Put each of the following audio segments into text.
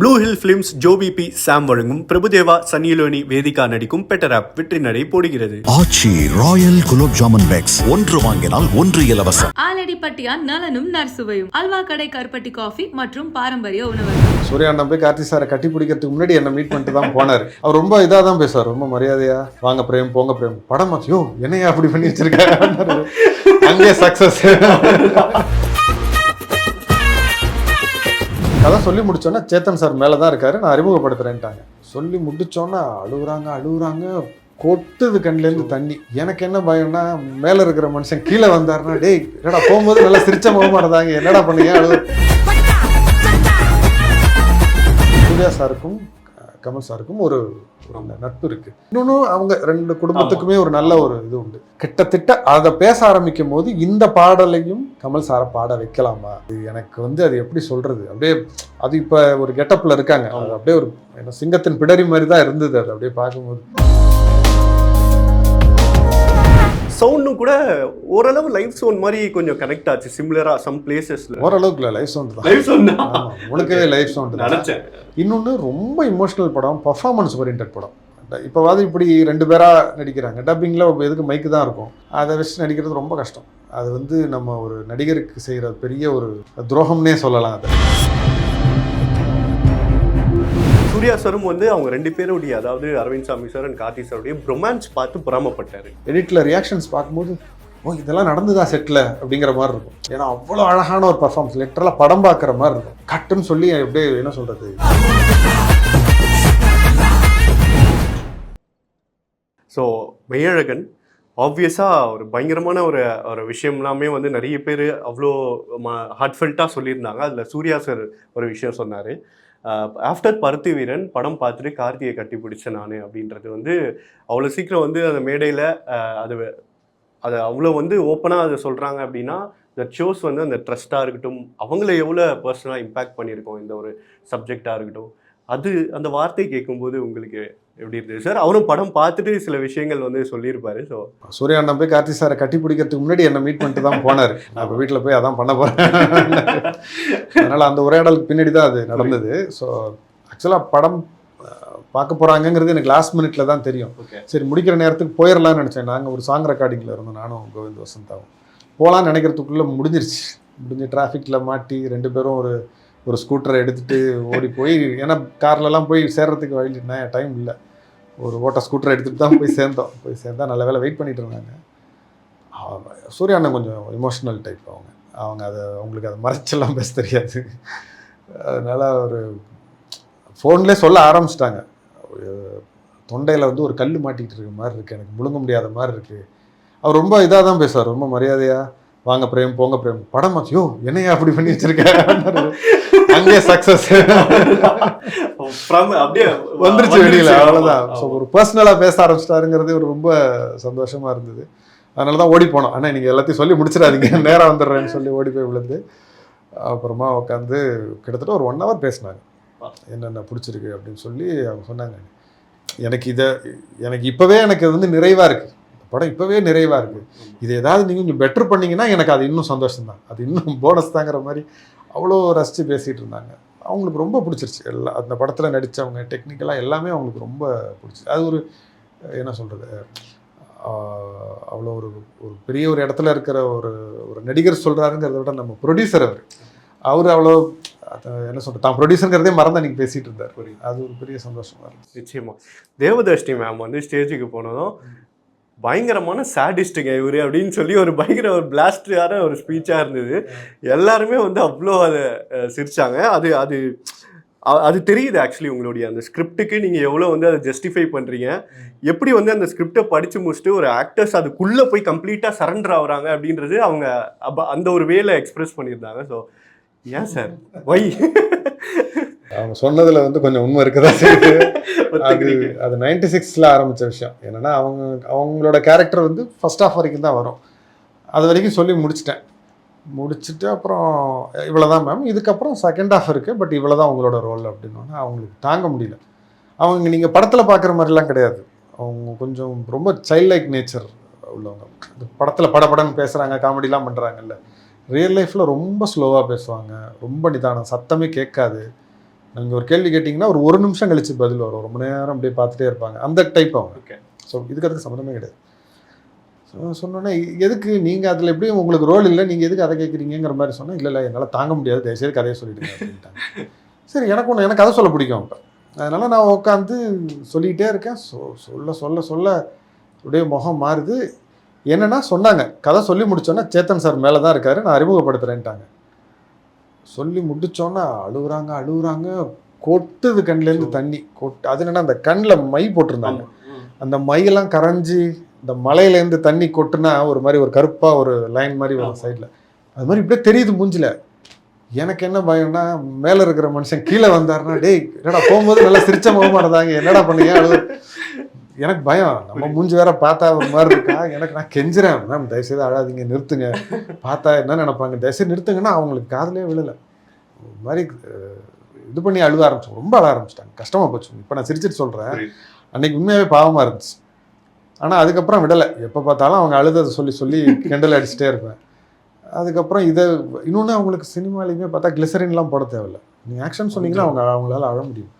Blue Hill Films Joby P Sam வழங்கும் பிரபுதேவா சன்னிலியோனி வேதிகா நடிக்கும் better app வெற்றி நடை போடுகிறது. ஆச்சி ராயல் குலோப் ஜாமுன் பேக்ஸ் ஒன்று வாங்கினால் ஒன்று இலவசம். ஆலடிப்பட்டியான் நலனும் நற்சுவையும் அல்வா கடை கருப்பட்டி காஃபி மற்றும் பாரம்பரிய உணவு. சூர்யா அண்ணன் போய் கார்த்தி சாரை கட்டி பிடிக்கிறதுக்கு முன்னாடி என்ன மீட் பண்ணிட்டு தான் போனார். அவர் ரொம்ப இதாக தான் பேசுவார், ரொம்ப மரியாதையா வாங்க பிரேம் போங்க பிரேம் படம் யோ என்னையா அப்படி பண்ணி வச்சிருக்காரு. அங்கே சக்சஸ். அதான் சொல்லி முடிச்சோன்னா சேத்தன் சார் மேலே தான் இருக்காரு, நான் அறிமுகப்படுத்துறேன்ட்டாங்க. சொல்லி முடிச்சோன்னா அழுகுறாங்க கொட்டுது கண்ணிலேருந்து தண்ணி. எனக்கு என்ன பயம்னா மேலே இருக்கிற மனுஷன் கீழே வந்தாருன்னா டேய் என்னடா போகும்போது நல்லா சிரிச்ச முகமாக இருந்தாங்க, என்னடா பண்ணீங்க அழுது. சூர்யா சாருக்கும் கமல் சாருக்கும் ஒரு நட்பு இருக்கு. இன்னொன்று அவங்க ரெண்டு குடும்பத்துக்குமே ஒரு நல்ல ஒரு இது உண்டு. கிட்டத்தட்ட அதை பேச ஆரம்பிக்கும் போது இந்த பாடலையும் கமல் சாரை பாட வைக்கலாமா, எனக்கு அது எப்படி சொல்றது, அப்படியே அது இப்போ ஒரு கெட்டப்ல இருக்காங்க, அது அப்படியே ஒரு சிங்கத்தின் பிடரி மாதிரி தான் இருந்தது. அது அப்படியே பார்க்கும்போது சவுண்டும் கூட ஓரளவு லைவ் சவுண்ட் மாதிரி கொஞ்சம் கனெக்ட் ஆச்சு, சிமிலரா சம் பிளேசஸ்ல. ஓரளவுக்கு இல்லை, லைவ் சவுண்ட் தான். உனக்கே லைவ் சவுண்ட் நினைச்சேன். இன்னொன்று ரொம்ப இமோஷனல் படம், பர்ஃபார்மன்ஸ் ஓரியன்ட் படம். இப்போவாது இப்படி ரெண்டு பேராக நடிக்கிறாங்க. டப்பிங்கில் எதுக்கு மைக்கு தான் இருக்கும், அதை வச்சு நடிக்கிறது ரொம்ப கஷ்டம். அது நம்ம ஒரு நடிகருக்கு செய்கிற பெரிய ஒரு துரோகம்னே சொல்லலாம். அதை சூர்யா சாரும் அவங்க ரெண்டு பேருடைய, அதாவது அரவிந்த் சாமி சார் அண்ட் கார்த்தி சாருடைய ரொமான்ஸ் பார்த்து பொறாமப்பட்டாரு. எடிட்டில் ரியாக்ஷன்ஸ் பார்க்கும்போது இதெல்லாம் நடந்துதா செட்டில் அப்படிங்கிற மாதிரி இருக்கும். ஏன்னா அவ்வளோ அழகான ஒரு பர்ஃபார்மன்ஸ், லிட்டரலாக படம் பார்க்குற மாதிரி இருக்கும். கட்டுன்னு சொல்லி அப்படியே என்ன சொல்கிறது. ஸோ மெய்யழகன் ஆப்வியஸாக ஒரு பயங்கரமான ஒரு விஷயம் எல்லாமே நிறைய பேர் அவ்வளோ ஹார்ட்ஃபெல்ட்டாக சொல்லியிருந்தாங்க. அதில் சூர்யா சார் ஒரு விஷயம் சொன்னார், ஆஃப்டர் பருத்தி வீரன் படம் பார்த்துட்டு கார்த்தியை கட்டி பிடிச்சேன் நான் அப்படின்றது அவ்வளோ சீக்கிரம் அந்த மேடையில் அது அவ்வளோ ஓப்பனாக அதை சொல்கிறாங்க அப்படின்னா இந்த ஷோஸ் அந்த ட்ரஸ்ட்டாக இருக்கட்டும், அவங்கள எவ்வளோ பர்சனலாக இம்பேக்ட் பண்ணியிருக்கோம் இந்த ஒரு சப்ஜெக்டாக இருக்கட்டும். அந்த வார்த்தை கேட்கும்போது உங்களுக்கு எப்படி இருந்தது சார்? அவரும் படம் பார்த்துட்டு சில விஷயங்கள் சொல்லியிருப்பாரு. ஸோ சூர்யா அண்ணன் போய் கார்த்தி சாரை கட்டி பிடிக்கிறதுக்கு முன்னாடி என்ன மீட் பண்ணிட்டு தான் போனார். நான் இப்போ வீட்டில் போய் அதான் பண்ண போகிறேன். அதனால் அந்த உரையாடலுக்கு பின்னாடி தான் அது நடந்தது. ஸோ ஆக்சுவலாக படம் பார்க்க போகிறாங்கங்கிறது எனக்கு லாஸ்ட் மினிட்ல தான் தெரியும். சரி முடிக்கிற நேரத்துக்கு போயிடலாம்னு நினச்சேன். நாங்கள் ஒரு சாங் ரெக்கார்டிங்கில் இருந்தோம், நானும் கோவிந்த் வசந்தாவும். போகலான்னு நினைக்கிறதுக்குள்ளே முடிஞ்சு டிராஃபிக்கில் மாட்டி ரெண்டு பேரும் ஒரு ஸ்கூட்டரை எடுத்துகிட்டு ஓடி போய், ஏன்னா கார்லலாம் போய் சேர்றதுக்கு வழி டைம் இல்லை, ஒரு ஓட்ட ஸ்கூட்டரை எடுத்துகிட்டு தான் போய் சேர்ந்தோம். நல்ல வேலை வெயிட் பண்ணிகிட்டு இருந்தாங்க. சூர்யா அண்ணன் கொஞ்சம் இமோஷ்னல் டைப். அவங்களுக்கு அதை மறைச்செல்லாம் பேச தெரியாது. அதனால் ஒரு ஃபோன்லேயே சொல்ல ஆரம்பிச்சிட்டாங்க, தொண்டையில் ஒரு கல் மாட்டிகிட்டு இருக்க மாதிரி இருக்குது, எனக்கு முழுங்க முடியாத மாதிரி இருக்குது. அவர் ரொம்ப இதாக தான் பேசுவார், ரொம்ப மரியாதையாக வாங்க பிரேம் போங்க பிரேம் படம் யோ என்னையா அப்படி பண்ணி வச்சிருக்கேன். அங்கே சக்சஸ் வந்துருச்சு வெளியில், அவ்வளோதான். ஸோ ஒரு பர்சனலாக பேச ஆரம்பிச்சிட்டாருங்கிறது ஒரு ரொம்ப சந்தோஷமாக இருந்தது. அதனால தான் ஓடி போனோம். ஆனால் நீங்கள் எல்லாத்தையும் சொல்லி முடிச்சிடாதீங்க, நேராக வந்துடுறேன்னு சொல்லி ஓடி போய் விழுந்து அப்புறமா உட்காந்து கிட்டத்தட்ட ஒரு 1 hour பேசினாங்க. என்னென்ன பிடிச்சிருக்கு அப்படின்னு சொல்லி அவங்க சொன்னாங்க. எனக்கு இப்போவே எனக்கு நிறைவாக இருக்குது, படம் இப்போவே நிறைவாக இருக்குது. இது ஏதாவது நீங்கள் கொஞ்சம் பெட்டர் பண்ணிங்கன்னா எனக்கு அது இன்னும் சந்தோஷம்தான், அது இன்னும் போனஸ் தாங்கிற மாதிரி அவ்வளோ ரசித்து பேசிகிட்டு இருந்தாங்க. அவங்களுக்கு ரொம்ப பிடிச்சிருச்சு. அந்த படத்தில் நடித்தவங்க டெக்னிக்கலாக எல்லாமே அவங்களுக்கு ரொம்ப பிடிச்சிச்சு. அது ஒரு என்ன சொல்கிறது, அவ்வளோ ஒரு பெரிய ஒரு இடத்துல இருக்கிற ஒரு நடிகர் சொல்கிறாருங்கிறத விட நம்ம ப்ரொடியூசர் அவர் அவ்வளோ என்ன சொல்கிறது, தான் ப்ரொடியூசருங்கிறதே மறந்து அன்றைக்கி பேசிகிட்டு இருந்தார். அது ஒரு பெரிய சந்தோஷமாக இருந்துச்சு. நிச்சயமாக தேவதர்ஷினி மேம் ஸ்டேஜுக்கு போனதும் பயங்கரமான சாடிஸ்ட்டுங்க இவர் அப்படின்னு சொல்லி ஒரு பயங்கர ஒரு பிளாஸ்டான ஒரு ஸ்பீச்சாக இருந்தது. எல்லாருமே அவ்வளோ அதை சிரித்தாங்க. அது தெரியுது ஆக்சுவலி உங்களுடைய அந்த ஸ்கிரிப்டுக்கு நீங்கள் எவ்வளோ அதை ஜஸ்டிஃபை பண்ணுறீங்க, எப்படி அந்த ஸ்கிரிப்டை படித்து முடிச்சுட்டு ஒரு ஆக்டர்ஸ் அதுக்குள்ளே போய் கம்ப்ளீட்டாக சரண்டர் ஆகுறாங்க அப்படின்றது அவங்க அந்த ஒரு வேலை எக்ஸ்பிரஸ் பண்ணியிருந்தாங்க. ஸோ ஏன் சார் வை அவங்க சொன்னதில் கொஞ்சம் உண்மை இருக்குதா செய்யுது. அது 96ல் ஆரம்பித்த விஷயம். என்னென்னா அவங்களோட கேரக்டர் ஃபர்ஸ்ட் ஹாஃப் வரைக்கும் தான் வரும். அது வரைக்கும் சொல்லி முடிச்சுட்டு அப்புறம் இவ்வளோதான் மேம், இதுக்கப்புறம் செகண்ட் ஹாஃப் இருக்குது, பட் இவ்வளோ தான் உங்களோட ரோல் அப்படின்னா அவங்களுக்கு தாங்க முடியல. அவங்க நீங்கள் படத்தில் பார்க்குற மாதிரிலாம் கிடையாது, அவங்க கொஞ்சம் ரொம்ப சைல்ட் லைக் நேச்சர் உள்ளவங்க. படத்தில் படப்படன்னு பேசுகிறாங்க, காமெடிலாம் பண்ணுறாங்கல்ல, ரியல் லைஃப்பில் ரொம்ப ஸ்லோவாக பேசுவாங்க, ரொம்ப நிதானம், சத்தமே கேட்காது, நீங்கள் ஒரு கேள்வி கேட்டிங்கன்னா ஒரு நிமிஷம் கழிச்சு பதில் வரும், ரொம்ப நேரம் அப்படியே பார்த்துட்டே இருப்பாங்க, அந்த டைப் அவங்க. ஓகே. ஸோ இதுக்கு அதுக்கு சம்மந்தமே கிடையாது. ஸோ சொன்னோன்னே எதுக்கு நீங்கள் அதில் எப்படியும் உங்களுக்கு ரோல் இல்லை, நீங்கள் எதுக்கு அதை கேட்குறீங்கிற மாதிரி சொன்னால், இல்லை என்னால் தாங்க முடியாது, தயவுசெய்து கதையை சொல்லிவிடுங்க அப்படின்ட்டாங்க. சரி, எனக்கு கதை சொல்ல பிடிக்கும் அப்போ. அதனால் நான் உட்காந்து சொல்லிக்கிட்டே இருக்கேன். சொல்ல சொல்ல சொல்ல அப்படியே முகம் மாறுது. என்னென்னா சொன்னாங்க, கதை சொல்லி முடித்தோன்னா சேத்தன் சார் மேலே தான் இருக்காரு, நான் அறிமுகப்படுத்துகிறேன்ட்டாங்க. சொல்லி முடித்தோன்னா அழுகுறாங்க, கொட்டுது கண்ணிலேருந்து தண்ணி கொட்டு. அது என்னென்னா அந்த கண்ணில் மை போட்டிருந்தாங்க, அந்த மையெல்லாம் கரைஞ்சி இந்த மலையிலேருந்து தண்ணி கொட்டுனா ஒரு மாதிரி ஒரு கருப்பாக ஒரு லைன் மாதிரி வரும் சைடில், அது மாதிரி இப்படியே தெரியுது மூஞ்சில். எனக்கு என்ன பயம்னா, மேலே இருக்கிற மனுஷன் கீழே வந்தாருன்னா, டேய் என்னடா போகும்போது நல்லா சிரிச்ச முகமாக இருந்தாங்க, என்னடா பண்ணீங்க அழுது. எனக்கு பயம், நம்ம மூஞ்சி வேற பார்த்தா ஒரு மாதிரி இருக்கா. நான் கெஞ்சுறேன், மேம் தயவுசெய்து அழாதீங்க, நிறுத்துங்க, பார்த்தா என்ன நினைப்பாங்க, தயவுசெய்து நிறுத்துங்கன்னா அவங்களுக்கு காதலே விழலை. ஒரு மாதிரி இது பண்ணி அழுக ஆரம்பிச்சோம், ரொம்ப அழ ஆரம்பிச்சிட்டாங்க. கஷ்டமாக போச்சு. இப்போ நான் சிரிச்சிட்டு சொல்கிறேன், அன்னைக்கு உண்மையாகவே பாவமாக இருந்துச்சு. ஆனால் அதுக்கப்புறம் விடலை, எப்போ பார்த்தாலும் அவங்க அழுததை சொல்லி கிண்டல் அடிச்சுட்டே இருப்பேன். அதுக்கப்புறம் இதை இன்னொன்று, அவங்களுக்கு சினிமாலையுமே பார்த்தா கிளிசரின்லாம் போட தேவையில்லை. நீங்கள் ஆக்ஷன் சொன்னீங்கன்னா அவங்களால அழ முடியும்.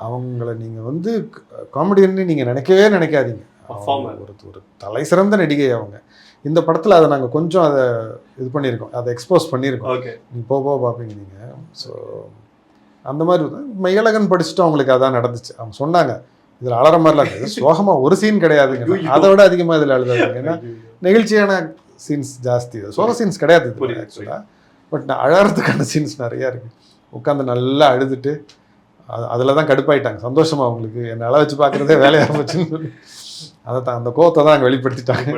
அவங்கள நீங்கள் காமெடியன்னு நீங்கள் நினைக்காதீங்க. ஒரு தலை சிறந்த நடிகை அவங்க. இந்த படத்தில் அதை நாங்கள் கொஞ்சம் அதை இது பண்ணியிருக்கோம், அதை எக்ஸ்போஸ் பண்ணியிருக்கோம். நீங்கள் போக பார்ப்பீங்க நீங்கள். ஸோ அந்த மாதிரி மெய்யழகன் படிச்சுட்டு அவங்களுக்கு அதான் நடந்துச்சு. அவங்க சொன்னாங்க, இதில் அலற மாதிரிலாம் இருக்குது, சோகமாக ஒரு சீன் கிடையாதுங்க, அதை விட அதிகமாக இதில் அழுதாங்க. ஏன்னா நெகிழ்ச்சியான சீன்ஸ் ஜாஸ்தி, சோக சீன்ஸ் கிடையாது இது ஆக்சுவலாக. பட் நான் அழகிறதுக்கான சீன்ஸ் நிறையா இருக்குது. உட்காந்து நல்லா அழுதுட்டு அதில் தான் கடுப்பாயிட்டாங்க. சந்தோஷமாக அவங்களுக்கு என்னை அள வச்சு பார்க்குறதே வேலையாக போச்சுன்னு சொல்லி அதை தான், அந்த கோவத்தை தான் அங்கே வெளிப்படுத்திட்டாங்க.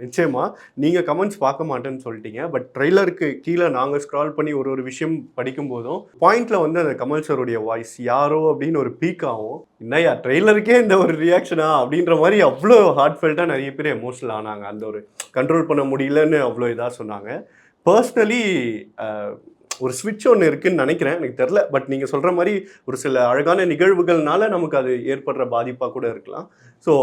நிச்சயமா நீங்கள் கமெண்ட்ஸ் பார்க்க மாட்டேன்னு சொல்லிட்டீங்க. பட் ட்ரெய்லருக்கு கீழே நாங்கள் ஸ்க்ரால் பண்ணி ஒரு விஷயம் படிக்கும் போதும் பாயிண்ட்ல அந்த கமல் சாருடைய வாய்ஸ் யாரோ அப்படின்னு ஒரு பீக் ஆகும். என்னையா ட்ரெய்லருக்கே இந்த ஒரு ரியாக்ஷனா அப்படின்ற மாதிரி அவ்வளோ ஹார்ட்ஃபெல்ட்டாக நிறைய பேர் எமோஷனல் ஆனாங்க. அந்த ஒரு கண்ட்ரோல் பண்ண முடியலன்னு அவ்வளோ இதாக சொன்னாங்க. பர்சனலி ஒரு ஸ்விட்ச் ஒன்று இருக்குதுன்னு நினைக்கிறேன், எனக்கு தெரில. பட் நீங்கள் சொல்கிற மாதிரி ஒரு சில அழகான நிகழ்வுகள்னால நமக்கு அது ஏற்படுற பாதிப்பாக கூட இருக்கலாம். ஸோ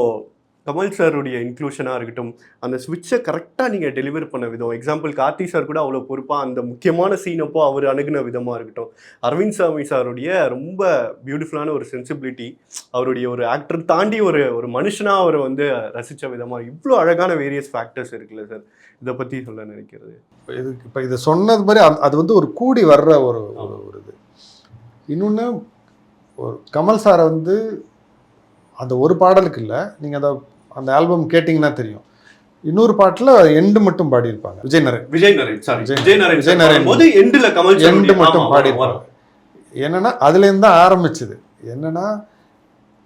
கமல் சாருடைய இன்க்ளூஷனாக இருக்கட்டும், அந்த ஸ்விட்சை கரெக்டாக நீங்கள் டெலிவர் பண்ண விதம், எக்ஸாம்பிள் கார்த்தி சார் கூட அவ்வளோ பொறுப்பாக அந்த முக்கியமான சீனப்போ அவர் அணுகின விதமாக இருக்கட்டும், அரவிந்த் சாமி சாருடைய ரொம்ப பியூட்டிஃபுல்லான ஒரு சென்சிபிலிட்டி, அவருடைய ஒரு ஆக்டர் தாண்டி ஒரு மனுஷனாக அவரை ரசித்த விதமாக, இவ்வளோ அழகான வேரியஸ் ஃபேக்டர்ஸ் இருக்குல்ல சார், இதை பற்றி சொல்ல நினைக்கிறது. இப்போ இது சொன்னது மாதிரி அது ஒரு கூடி வர்ற ஒரு இது. இன்னொன்று, ஒரு கமல் சாரை அந்த ஒரு பாடலுக்கு இல்லை, நீங்கள் அந்த ஆல்பம் கேட்டிங்கன்னா தெரியும், இன்னொரு பாட்டில் எண்டு மட்டும் பாடியிருப்பாங்க. விஜய் நரேன் எண்டு மட்டும் பாடியிருப்பாங்க. என்னன்னா அதுலேருந்து தான் ஆரம்பிச்சுது. என்னன்னா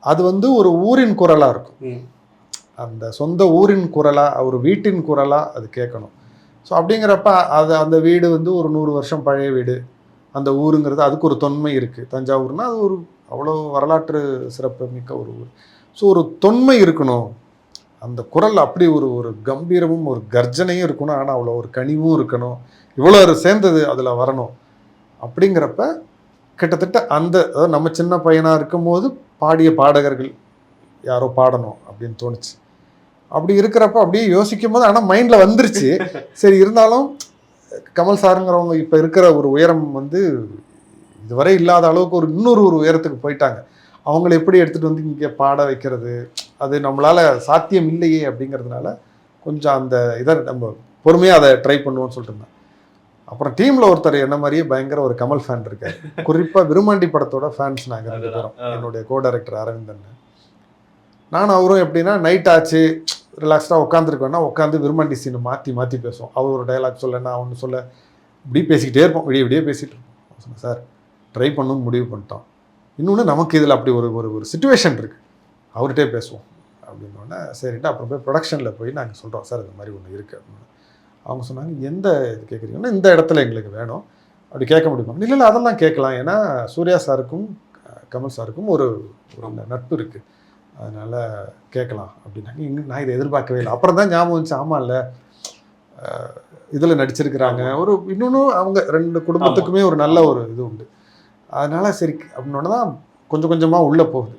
அது ஒரு ஊரின் குரலாக இருக்கும், அந்த சொந்த ஊரின் குரலாக, ஒரு வீட்டின் குரலாக அது கேட்கணும். ஸோ அப்படிங்கிறப்ப அந்த வீடு ஒரு 100 வருஷம் பழைய வீடு, அந்த ஊருங்கிறது அதுக்கு ஒரு தொன்மை இருக்குது. தஞ்சாவூர்னா அது ஒரு அவ்வளோ வரலாற்று சிறப்பு மிக்க ஒரு ஊர். ஸோ ஒரு தொன்மை இருக்கணும், அந்த குரல் அப்படி ஒரு கம்பீரமும் ஒரு கர்ஜனையும் இருக்கணும், ஆனால் அவ்வளோ ஒரு கனிவும் இருக்கணும், இவ்வளோ சேர்ந்தது அதில் வரணும். அப்படிங்கிறப்ப கிட்டத்தட்ட அதாவது நம்ம சின்ன பையனாக இருக்கும் போது பாடிய பாடகர்கள் யாரோ பாடணும் அப்படின்னு தோணுச்சு. அப்படி இருக்கிறப்ப அப்படியே யோசிக்கும் போது, ஆனால் மைண்டில் வந்துருச்சு. சரி, இருந்தாலும் கமல் சாருங்கிறவங்க இப்போ இருக்கிற ஒரு உயரம் இதுவரை இல்லாத அளவுக்கு இன்னொரு உயரத்துக்கு போயிட்டாங்க. அவங்கள எப்படி எடுத்துகிட்டு இங்கே பாட வைக்கிறது, அது நம்மளால் சாத்தியம் இல்லையே. அப்படிங்கிறதுனால கொஞ்சம் அந்த இதை நம்ம பொறுமையாக அதை ட்ரை பண்ணுவோம்னு சொல்லிட்டு இருந்தேன். அப்புறம் டீமில் ஒருத்தர் என்ன மாதிரியே பயங்கர ஒரு கமல் ஃபேன் இருக்கார். குறிப்பாக விருமாண்டி படத்தோட ஃபேன்ஸ் நாங்கள் 2 பேரும். என்னுடைய கோ டைரக்டர் அரவிந்தன், நானும் அவரும் எப்படின்னா, நைட் ஆச்சு ரிலாக்ஸ்டாக உட்காந்துருக்கோன்னா உட்காந்து விருமாண்டி சீனை மாற்றி பேசுவோம். அவர் ஒரு டைலாக் சொல்ல, நான் ஒன்று சொல்ல, இப்படி பேசிக்கிட்டே இருப்போம், விடிய பேசிகிட்டு இருப்போம். சொன்னேன், சார் ட்ரை பண்ணணும்னு முடிவு பண்ணிட்டோம், இன்னொன்று நமக்கு இதில் அப்படி ஒரு சுச்சுவேஷன் இருக்குது, அவர்கிட்டே பேசுவோம் அப்படின்னோடனே சரிட்டு அப்புறம் போய் ப்ரொடக்ஷனில் போய் நாங்கள் சொல்கிறோம், சார் இந்த மாதிரி ஒன்று இருக்குது அப்படின்னு. அவங்க சொன்னாங்க, எந்த இது கேட்குறீங்கன்னா, இந்த இடத்துல எங்களுக்கு வேணும், அப்படி கேட்க முடியுமா? இல்லை அதெல்லாம் கேட்கலாம், ஏன்னா சூர்யா சாருக்கும் கமல் சாருக்கும் ஒரு நட்பு இருக்குது, அதனால் கேட்கலாம் அப்படின்னாங்க. நான் இதை எதிர்பார்க்கவே இல்லை. அப்புறம் தான் ஞாபகம் வந்துச்சு, ஆமாம் இல்லை இதில் நடிச்சிருக்கிறாங்க, இன்னொன்று அவங்க 2 குடும்பத்துக்குமே ஒரு நல்ல ஒரு இது உண்டு, அதனால் சரி அப்படின்னோட தான் கொஞ்சம் கொஞ்சமாக உள்ளே போகுது.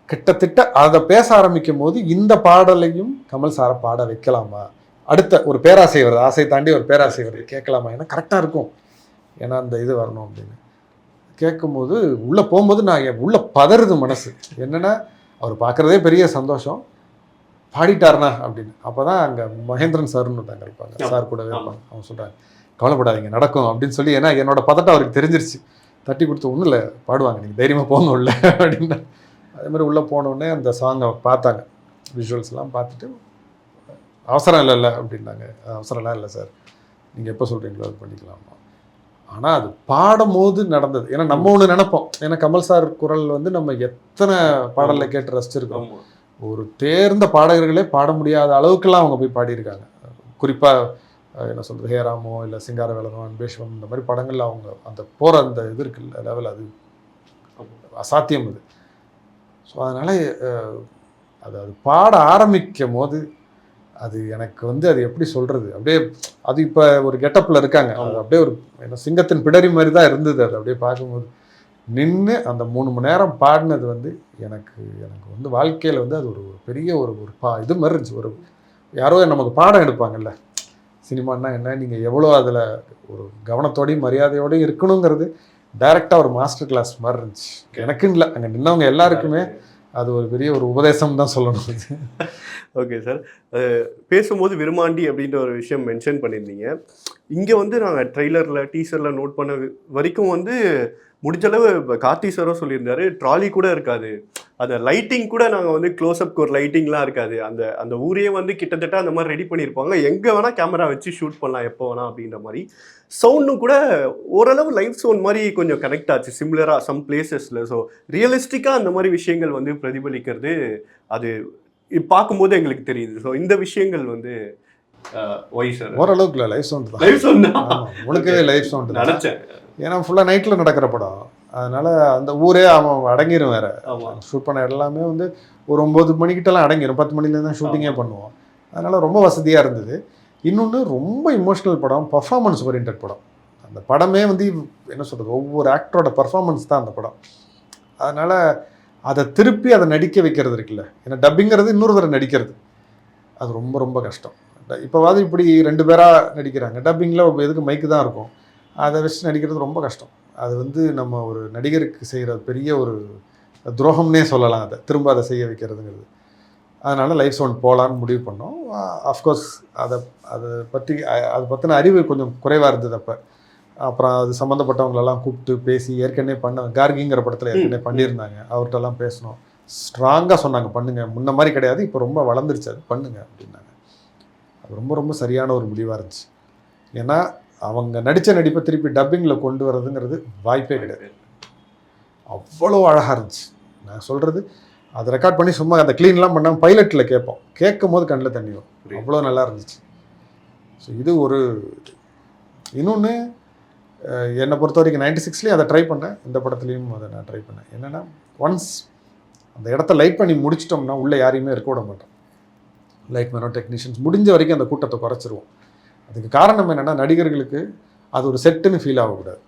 கிட்டத்தட்ட அதை பேச ஆரம்பிக்கும் போது இந்த பாடலையும் கமல் சாரை பாட வைக்கலாமா, அடுத்த ஒரு பேராசை வருது, ஆசை தாண்டி ஒரு பேராசை வருது, கேட்கலாமா, ஏன்னா கரெக்டாக இருக்கும், ஏன்னா அந்த இது வரணும் அப்படின்னு கேட்கும்போது உள்ளே போகும்போது நான் உள்ளே பதறுது மனசு. என்னென்னா அவர் பார்க்குறதே பெரிய சந்தோஷம், பாடிட்டாருண்ணா அப்படின்னு. அப்போ தான் அங்கே மகேந்திரன் சார்னு ஒருத்தாங்க இருப்பாங்க, சார் கூடவே இருப்பாங்க. அவங்க சொல்கிறாங்க கவலைப்படாதீங்க நடக்கும் அப்படின்னு சொல்லி. ஏன்னா என்னோட பதட்டம் அவருக்கு தெரிஞ்சிருச்சு. தட்டி கொடுத்து ஒன்றும் இல்லை பாடுவாங்க, நீங்கள் தைரியமாக போங்க உள்ள அப்படின்னா. அதே மாதிரி உள்ளே போனோடனே அந்த சாங்கை பார்த்தாங்க, விஷுவல்ஸ்லாம் பார்த்துட்டு அவசரம் இல்லைல்ல அப்படின்னாங்க. அவசரம்லாம் இல்லை சார், நீங்கள் எப்போ சொல்கிறீங்களோ அது பண்ணிக்கலாமா. ஆனால் அது பாடும் போது நடந்தது. ஏன்னா நம்ம ஒன்று நினைப்போம், ஏன்னா கமல் சார் குரல் வந்து நம்ம எத்தனை பாடலில் கேட்டு ரசிச்சிருக்கோம். ஒரு தேர்ந்த பாடகர்களே பாட முடியாத அளவுக்குலாம் அவங்க போய் பாடியிருக்காங்க. குறிப்பாக என்ன சொல்கிறது, ஹேராமோ இல்லை சிங்காரவேலனோ அன்பேஷ்வம் இந்த மாதிரி படங்களில் அவங்க அந்த போகிற அந்த இது இருக்குல்ல லெவல், அது அசாத்தியம் அது. ஸோ அதனால் அது பாட ஆரம்பிக்கும் போது அது எனக்கு வந்து அது எப்படி சொல்கிறது, அப்படியே அது இப்போ ஒரு கெட்டப்பில் இருக்காங்க, அது அப்படியே ஒரு என்ன சிங்கத்தின் பிடரி மாதிரி தான் இருந்தது. அது அப்படியே பார்க்கும்போது நின்று அந்த 3 மணி நேரம் பாடினது வந்து எனக்கு வந்து வாழ்க்கையில் வந்து அது ஒரு பெரிய ஒரு இது மாதிரி இருந்துச்சு. ஒரு யாரோ நமக்கு பாடம் எடுப்பாங்கல்ல, சினிமான்னா என்ன, நீங்கள் எவ்வளோ அதில் ஒரு கவனத்தோடையும் மரியாதையோடையும் இருக்கணுங்கிறது டைரெக்டாக ஒரு மாஸ்டர் கிளாஸ் மாதிரி இருந்துச்சு. எனக்குன்னு இல்லை, அங்கே நின்னவங்க எல்லாருக்குமே அது ஒரு பெரிய ஒரு உபதேசம் தான் சொல்லணும். ஓகே சார், பேசும்போது விருமாண்டி அப்படின்ற ஒரு விஷயம் மென்ஷன் பண்ணியிருந்தீங்க. இங்கே வந்து நாங்கள் ட்ரெய்லரில் டீசரில் நோட் பண்ண வரைக்கும் வந்து முடிஞ்சளவு கார்த்தி சாரும் சொல்லியிருந்தாரு, ட்ராலி கூட இருக்காது, அந்த லைட்டிங் கூட நாங்கள் வந்து க்ளோஸ்அப்க்கு ஒரு லைட்டிங்லாம் இருக்காது, அந்த அந்த ஊரையே வந்து கிட்டத்தட்ட அந்த மாதிரி ரெடி பண்ணியிருப்பாங்க, எங்கே வேணால் கேமரா வச்சு ஷூட் பண்ணலாம் எப்போ வேணால் அப்படின்ற மாதிரி. சவுண்டும் கூட ஓரளவு லைவ் சவுண்ட் மாதிரி கொஞ்சம் கனெக்ட் ஆச்சு சிமிலராக சம் பிளேசஸில். ஸோ ரியலிஸ்டிக்காக அந்த மாதிரி விஷயங்கள் வந்து பிரதிபலிக்கிறது அது பார்க்கும்போது எங்களுக்கு தெரியுது. ஸோ இந்த விஷயங்கள் வந்து ஒய் சார் ஓரளவுக்கு இல்லை, லைவ் சவுண்ட் தான். லைவ் சவுண்ட் தான் உனக்கவே லைவ் சவுண்ட் நினச்சேன். ஏன்னா ஃபுல்லாக நைட்டில் நடக்கிற படம், அதனால் அந்த ஊரே அவன் அடங்கிடும். வேறு ஷூட் பண்ண எல்லாமே வந்து ஒரு 9 மணிக்கிட்டலாம் அடங்கிடும், 10 மணிலேருந்து தான் ஷூட்டிங்கே பண்ணுவோம். அதனால் ரொம்ப வசதியாக இருந்தது. இன்னொன்று ரொம்ப இமோஷ்னல் படம், பர்ஃபார்மன்ஸ் ஓரியன்ட் படம். அந்த படமே வந்து என்ன சொல்கிறது, ஒவ்வொரு ஆக்டரோட பர்ஃபார்மன்ஸ் தான் அந்த படம். அதனால் அதை திருப்பி அதை நடிக்க வைக்கிறது இருக்குல்ல, ஏன்னா டப்பிங்கிறது இன்னொரு தடவை நடிக்கிறது அது ரொம்ப ரொம்ப கஷ்டம். இப்போவாது இப்படி 2 பேராக நடிக்கிறாங்க, டப்பிங்கில் எதுக்கு மைக்கு தான் இருக்கும், அதை வச்சு நடிக்கிறது ரொம்ப கஷ்டம். அது வந்து நம்ம ஒரு நடிகருக்கு செய்கிற பெரிய ஒரு துரோகம்னே சொல்லலாம், அதை திரும்ப அதை செய்ய வைக்கிறதுங்கிறது. அதனால் லைவ் சவுண்ட் போகலான்னு முடிவு பண்ணோம். அஃப்கோர்ஸ் அதை பற்றின அறிவு கொஞ்சம் குறைவாக இருந்தது அப்போ. அப்புறம் அது சம்மந்தப்பட்டவங்களெல்லாம் கூப்பிட்டு பேசி, ஏற்கனவே கார்கிங்கிற படத்தில் ஏற்கனவே பண்ணியிருந்தாங்க, அவர்கிட்டலாம் பேசணும். ஸ்ட்ராங்காக சொன்னாங்க, பண்ணுங்கள், முன்ன மாதிரி கிடையாது, இப்போ ரொம்ப வளர்ந்துருச்சு, அது பண்ணுங்க அப்படின்னாங்க. அது ரொம்ப ரொம்ப சரியான ஒரு முடிவாக இருந்துச்சு. ஏன்னா அவங்க நடித்த நடிப்பை திருப்பி டப்பிங்கில் கொண்டு வரதுங்கிறது வாய்ப்பே கிடையாது. அவ்வளோ அழகாக இருந்துச்சு. நான் சொல்கிறது, அதை ரெக்கார்ட் பண்ணி சும்மா அந்த க்ளீன்லாம் பண்ணாமல் பைலட்டில் கேட்போம், கேட்கும் போது கண்ணில் தண்ணி வரும், அவ்வளோ நல்லா இருந்துச்சு. ஸோ இது ஒரு இன்னொன்று என்னை பொறுத்த வரைக்கும் 96லேயும் அதை ட்ரை பண்ணேன், இந்த படத்துலேயும் அதை நான் ட்ரை பண்ணேன். என்னென்னா ஒன்ஸ் அந்த இடத்த லைட் பண்ணி முடிச்சிட்டோம்னா உள்ளே யாரையுமே இருக்க விட மாட்டோம். லைட் மேனோ டெக்னீஷியன்ஸ் முடிஞ்ச வரைக்கும் அந்த கூட்டத்தை குறைச்சிருவோம். அதுக்கு காரணம் என்னென்னா, நடிகர்களுக்கு அது ஒரு செட்டுன்னு ஃபீல் ஆகக்கூடாது,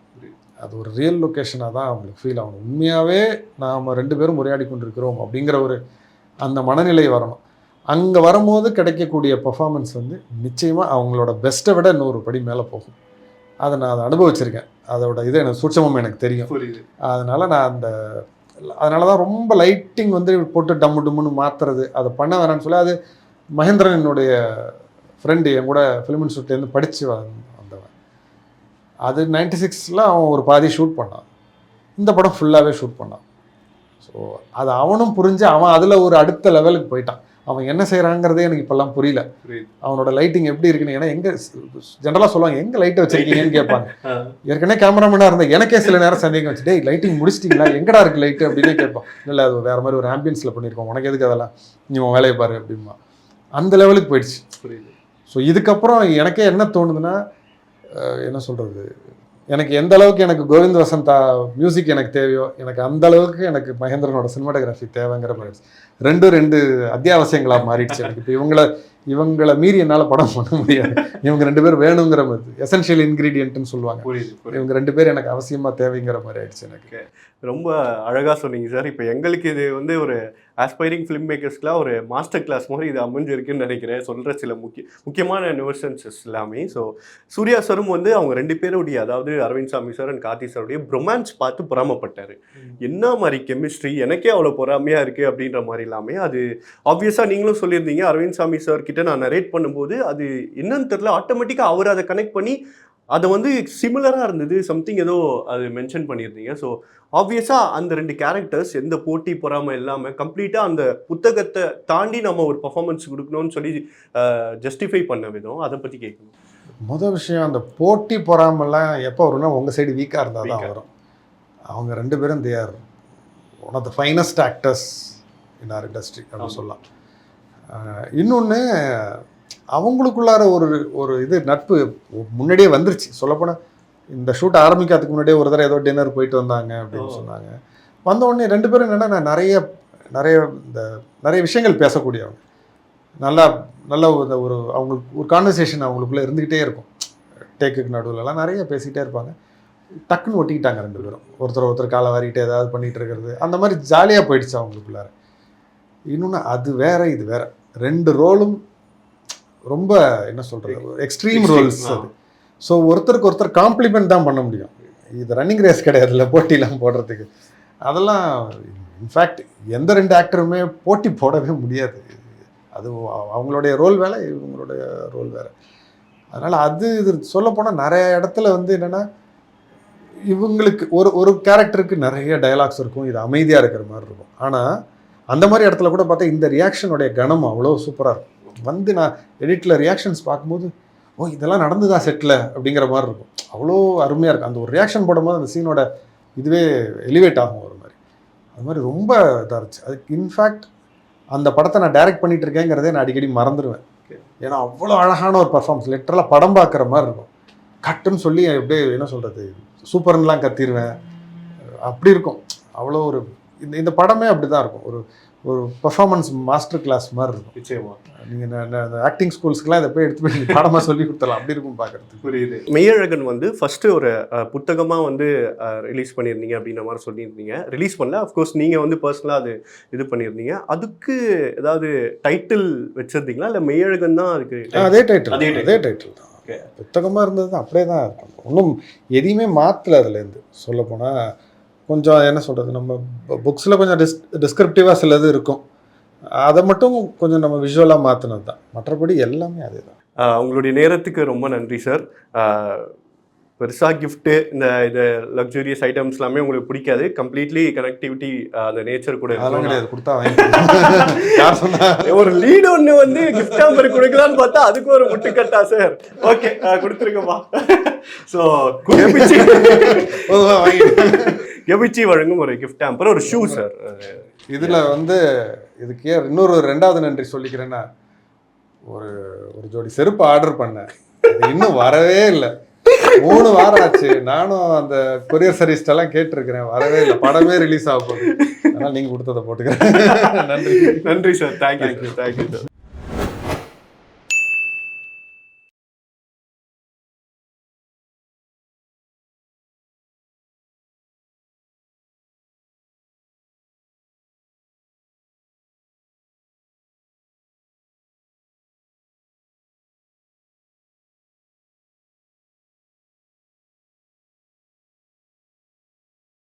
அது ஒரு ரியல் லொக்கேஷனாக தான் அவங்களுக்கு ஃபீல் ஆகணும். உண்மையாகவே நாம் 2 பேரும் உரையாடி கொண்டிருக்கிறோம் அப்படிங்கிற ஒரு அந்த மனநிலை வரணும். அங்கே வரும்போது கிடைக்கக்கூடிய பர்ஃபார்மன்ஸ் வந்து நிச்சயமாக அவங்களோட பெஸ்ட்டை விட இன்னொரு படி மேலே போகும். அதை நான் அனுபவிச்சிருக்கேன், அதோட இது எனக்கு சூட்சமும் எனக்கு தெரியும். அதனால் நான் அதனால தான் ரொம்ப லைட்டிங் வந்து போட்டு டம்மு டம்முன்னு மாற்றுறது அதை பண்ண வேணான்னு சொல்லி, அது மகேந்திரன் என்னுடைய ஃப்ரெண்டு, என் கூட ஃபிலிம் இன்ஸ்டியூட்லேருந்து படித்து வந்தவன். அது 96ல் அவன் ஒரு பாதி ஷூட் பண்ணான், இந்த படம் ஃபுல்லாகவே ஷூட் பண்ணான். ஸோ அது அவனும் புரிஞ்சு அவன் அதில் ஒரு அடுத்த லெவலுக்கு போயிட்டான். அவன் என்ன செய்கிறாங்கிறதே எனக்கு இப்போல்லாம் புரியல, அவனோட லைட்டிங் எப்படி இருக்குன்னு. ஏன்னா எங்கே ஜென்ரலாக சொல்லுவாங்க, எங்கே லைட்டை வச்சிருக்கீங்கன்னு கேட்பாங்க. ஏற்கனவே கேமராமேனாக இருந்தேன், எனக்கே சில நேரம் சந்தேகம் வச்சு, டேய் லைட்டிங் முடிச்சிட்டிங்களா, எங்கடா இருக்குது லைட்டு அப்படின்னே கேட்பான். இல்லை அது வேறு மாதிரி ஒரு ஆம்பியன்ஸில் பண்ணியிருக்கோம், உனக்கு எதுக்கு அதெல்லாம், நீ உன் வேலையை பாரு அப்படிமா. அந்த லெவலுக்கு போயிடுச்சு. ஸோ இதுக்கப்புறம் எனக்கே என்ன தோணுதுன்னா, என்ன சொல்கிறது, எனக்கு எந்த அளவுக்கு எனக்கு கோவிந்த் வசந்தா மியூசிக் எனக்கு தேவையோ, எனக்கு அந்த அளவுக்கு எனக்கு மகேந்திரனோட சினிமாட்டோகிராஃபி தேவைங்கிற மாதிரி 2 அத்தியாவசியங்களாக மாறிடுச்சு எனக்கு. இப்போ இவங்களை மீறி என்னால் படம் பண்ண முடியாது, இவங்க 2 பேர் வேணுங்கிற மாதிரி எசென்ஷியல் இன்க்ரீடியன்ட்னு சொல்லுவாங்க. புரியுது. இவங்க 2 பேர் எனக்கு அவசியமாக தேவைங்கிற மாதிரி ஆயிடுச்சு எனக்கு. ரொம்ப அழகாக சொன்னீங்க சார். இப்போ எங்களுக்கு இது வந்து ஒரு ஆஸ்பைரிங் ஃபிலிம் மேக்கர்ஸ்க்குலாம் ஒரு மாஸ்டர் கிளாஸ் மாதிரி இது அமைஞ்சிருக்குன்னு நினைக்கிறேன். சொல்கிற சில முக்கியமான நியூசன்சஸ் எல்லாமே. ஸோ சூர்யா சாரும் வந்து அவங்க 2 பேருடைய, அதாவது அரவிந்த் சாமி சார் அண்ட் கார்த்தி சாருடைய ரொமான்ஸ் பார்த்து பொறாமப்பட்டார். என்ன மாதிரி கெமிஸ்ட்ரி, எனக்கே அவ்வளோ பொறாமையாக இருக்குது அப்படின்ற மாதிரி எல்லாமே. அது ஆப்வியஸாக நீங்களும் சொல்லியிருந்தீங்க, அரவிந்த் சாமி சார் கிட்ட நான் நரேட் பண்ணும்போது அது என்னன்னு தெரியல, ஆட்டோமேட்டிக்காக அவர் அதை கனெக்ட் பண்ணி அது வந்து சிமிலராக இருந்தது, சம்திங் ஏதோ அது மென்ஷன் பண்ணியிருந்தீங்க. ஸோ ஆப்வியஸாக அந்த 2 கேரக்டர்ஸ் எந்த போட்டி பொறாமல் இல்லாமல் கம்ப்ளீட்டாக அந்த புத்தகத்தை தாண்டி நம்ம ஒரு பர்ஃபார்மன்ஸ் கொடுக்கணும்னு சொல்லி ஜஸ்டிஃபை பண்ண விதம், அதை பற்றி கேட்கணும். முதல் விஷயம், அந்த போட்டி பொறாமல்லாம் எப்போ வரும்னா உங்கள் சைடு வீக்காக இருந்தால் தான் வரும். அவங்க 2 பேரும் they are one of the finest actors in our industry அப்படின்னு சொல்லலாம். இன்னொன்று, அவங்களுக்குள்ளார ஒரு இது நட்பு முன்னாடியே வந்துருச்சு. சொல்லப்போனால் இந்த ஷூட் ஆரம்பிக்கிறதுக்கு முன்னாடியே ஒரு தடவை ஏதோ டின்னர் போயிட்டு வந்தாங்க அப்படின்னு சொன்னாங்க. வந்த உடனே 2 பேரும் என்னென்னா நிறைய விஷயங்கள் பேசக்கூடியவங்க. நல்ல ஒரு அவங்களுக்கு ஒரு கான்வர்சேஷன் அவங்களுக்குள்ளே இருந்துக்கிட்டே இருக்கும். டேக்குக்கு நடுவில்லாம் நிறைய பேசிக்கிட்டே இருப்பாங்க. டக்குன்னு ஒட்டிக்கிட்டாங்க 2 பேரும். ஒருத்தர் காலை வாரிக்கிட்டு ஏதாவது பண்ணிகிட்டு இருக்கிறது, அந்த மாதிரி ஜாலியாக போயிடுச்சு அவங்களுக்குள்ளார. இன்னொன்று, அது வேற இது வேற, 2 ரோலும் ரொம்ப என்ன சொல்கிறது, எக்ஸ்ட்ரீம் ரோல்ஸ் அது. ஸோ ஒருத்தருக்கு ஒருத்தர் காம்ப்ளிமெண்ட் தான் பண்ண முடியும். இது ரன்னிங் ரேஸ் கிடையாது இல்லை போட்டிலாம் போடுறதுக்கு. அதெல்லாம் இன்ஃபேக்ட் எந்த 2 ஆக்டருமே போட்டி போடவே முடியாது. அது அவங்களுடைய ரோல் வேலை, இவங்களுடைய ரோல் வேறு. அதனால் இது சொல்லப்போனால் நிறைய இடத்துல வந்து என்னென்னா, இவங்களுக்கு ஒரு கேரக்டருக்கு நிறைய டயலாக்ஸ் இருக்கும், இது அமைதியாக இருக்கிற மாதிரி இருக்கும். ஆனால் அந்த மாதிரி இடத்துல கூட பார்த்தா இந்த ரியாக்ஷனுடைய கணம் அவ்வளோ சூப்பராக இருக்கும். வந்து நான் எடிட்டில் ரியாக்ஷன்ஸ் பார்க்கும்போது, ஓ இதெல்லாம் நடந்துதா செட்டில் அப்படிங்கிற மாதிரி இருக்கும். அவ்வளோ அருமையாக இருக்கும். அந்த ஒரு ரியாக்ஷன் போடும்போது அந்த சீனோட இதுவே எலிவேட் ஆகும் ஒரு மாதிரி. அது மாதிரி ரொம்ப இதாக இருந்துச்சு. அதுக்கு இன்ஃபேக்ட் அந்த படத்தை நான் டைரக்ட் பண்ணிகிட்டு இருக்கேங்கிறதே நான் அடிக்கடி மறந்துடுவேன். ஏன்னா அவ்வளோ அழகான ஒரு பர்ஃபார்மன்ஸ், லிட்டரலாக படம் பார்க்குற மாதிரி இருக்கும். கட்டுன்னு சொல்லி அப்படியே என்ன சொல்கிறது, சூப்பர்னுலாம் கத்திடுவேன், அப்படி இருக்கும். அவ்வளோ ஒரு இந்த படமே அப்படி தான் இருக்கும். ஒரு பர்ஃபார்மன்ஸ் மாஸ்டர் கிளாஸ் மாதிரி இருக்கும். நிச்சயமா நீங்கள் ஆக்டிங் ஸ்கூல்ஸ்க்குலாம் இதை போய் எடுத்து போய் பாடமாக சொல்லி கொடுத்தலாம், அப்படி இருக்கும் பார்க்குறதுக்கு. புரியுது. மெய்யழகன் வந்து ஃபஸ்ட்டு ஒரு புத்தகமாக வந்து ரிலீஸ் பண்ணியிருந்தீங்க அப்படின்ற மாதிரி சொல்லியிருந்தீங்க. ரிலீஸ் பண்ணல, அஃப்கோர்ஸ் நீங்கள் வந்து பர்சனலாக அது இது பண்ணியிருந்தீங்க. அதுக்கு ஏதாவது டைட்டில் வச்சுருந்தீங்களா, இல்லை மெய்யழகன் தான் அதுக்கு? அதே டைட்டில் தான். புத்தகமாக இருந்தது தான், அப்படியே தான் இருக்கும். ஒன்றும் எதையுமே மாற்றலை. அதுலேருந்து சொல்லப்போனால் கொஞ்சம் என்ன சொல்கிறது, நம்ம புக்ஸில் கொஞ்சம் டிஸ்கிரிப்டிவாக சிலது இருக்கும், அதை மட்டும் கொஞ்சம் நம்ம விஷுவலாக மாற்றினது தான். மற்றபடி எல்லாமே அதே தான். உங்களுடைய நேரத்துக்கு ரொம்ப நன்றி சார். பெருசாக கிஃப்ட்டு இது லக்ஸூரியஸ் ஐட்டம்ஸ் எல்லாமே உங்களுக்கு பிடிக்காது, கம்ப்ளீட்லி கனெக்டிவிட்டி அந்த நேச்சர் கூட அதெல்லாம் கிடையாது. கொடுத்தா யார் சொன்னா ஒரு லீடு ஒன்று வந்து கிஃப்ட் நம்பர் கொடுக்கலான்னு பார்த்தா அதுக்கு ஒரு முட்டுக்கட்டா சார். ஓகே, கொடுத்துருங்கம்மா. ஸோ கெபிச்சி வழங்கும் ஒரு கிஃப்ட் ஹாம்பர், ஒரு ஷூ சார். இதில் வந்து இதுக்கே இன்னொரு 2வது நன்றி சொல்லிக்கிறேன்னா, ஒரு ஜோடி செருப்பு ஆர்டர் பண்ணேன், இன்னும் வரவே இல்லை. 3 வாரம் ஆச்சு. நானும் அந்த கொரியர் சர்வீஸ்டெல்லாம் கேட்டிருக்கிறேன், வரவே இல்லை. படமே ரிலீஸ் ஆக போகுது. அதனால் நீங்கள் கொடுத்ததை போட்டுக்கிறேன். நன்றி சார். Thank you sir.